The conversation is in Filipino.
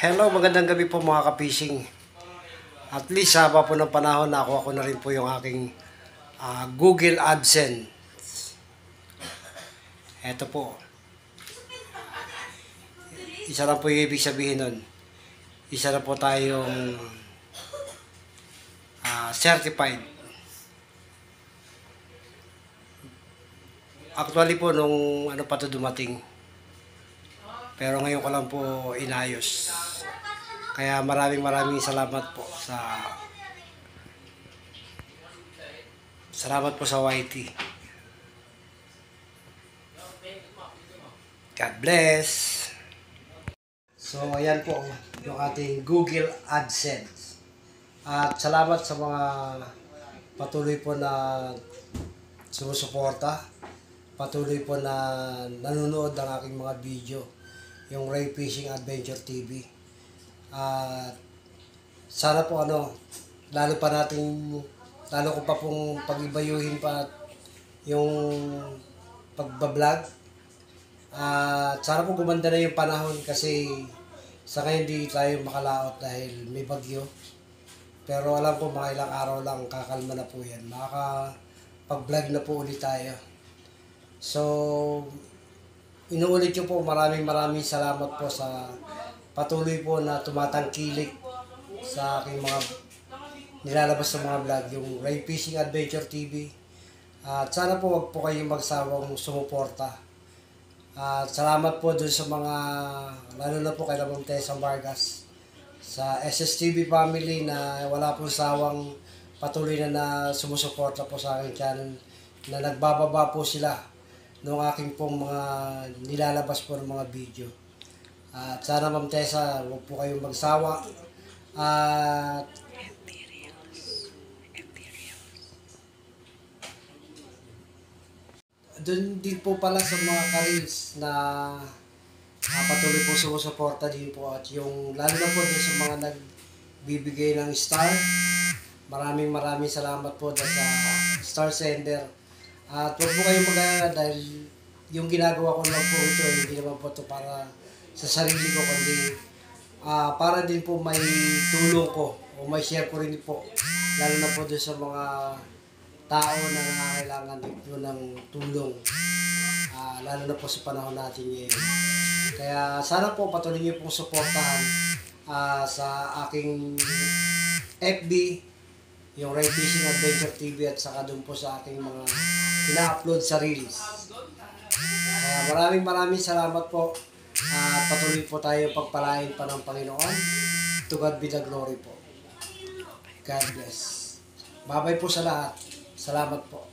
Hello, magandang gabi po mga ka-fishing. At least haba po ng panahon na ako na rin po yung aking Google AdSense. Ito po. Isa lang po yung ibig sabihin nun. Isa na po tayong certified. Actually po nung ano pa to dumating. Pero ngayon ko lang po inayos. Kaya maraming salamat po sa YT. God bless. So ayan po yung ating Google AdSense. At salamat sa mga patuloy po na sumusuporta. Patuloy po na nanonood ng aking mga video. Yung Ray Fishing Adventure TV. At sana po lalo ko pa pong pag-ibayuhin pa yung pagbablog. At sana po gumanda na yung panahon kasi sa ngayon di tayo makalaot dahil may bagyo. Pero alam ko mga ilang araw lang kakalma na po yan. Makakapag-vlog na po ulit tayo. So, inuulit ko po maraming salamat po sa patuloy po na tumatangkilik sa aking mga nilalabas sa mga vlog, yung Ray Fishing Adventure TV. At sana po wag po kayong magsawang sumuporta. At salamat po dun sa mga, lalo na po kay Ma'am Tessa Vargas, sa SSTV family na wala pong sawang patuloy na sumusuporta po sa aking channel, na nagbababa po sila ng aking pong mga nilalabas po ng mga video. At sana Ma'am Tessa, huwag po kayong magsawa. At doon din po pala sa mga ka-reels na patuloy po sumusuporta din po. At yung lalo na po doon sa mga nagbibigay ng star. Maraming salamat po sa star sender. At huwag po kayong mag-alala dahil yung ginagawa ko lang po ito, hindi naman po ito para sa sarili ko, kundi para din po may tulong ko o may share ko rin po, lalo na po doon sa mga tao na nangangailangan din po ng tulong, lalo na po sa panahon natin ngayon. Kaya sana po patuloy niyo pong suportahan sa aking FB, yung Ray Fishing Adventure TV, at saka doon po sa aking mga ina-upload sa reels. Kaya maraming salamat po. Patuloy po tayo pagpalain pa ng Panginoon. To God be the glory po. God bless. Bye-bye po sa lahat. Salamat po.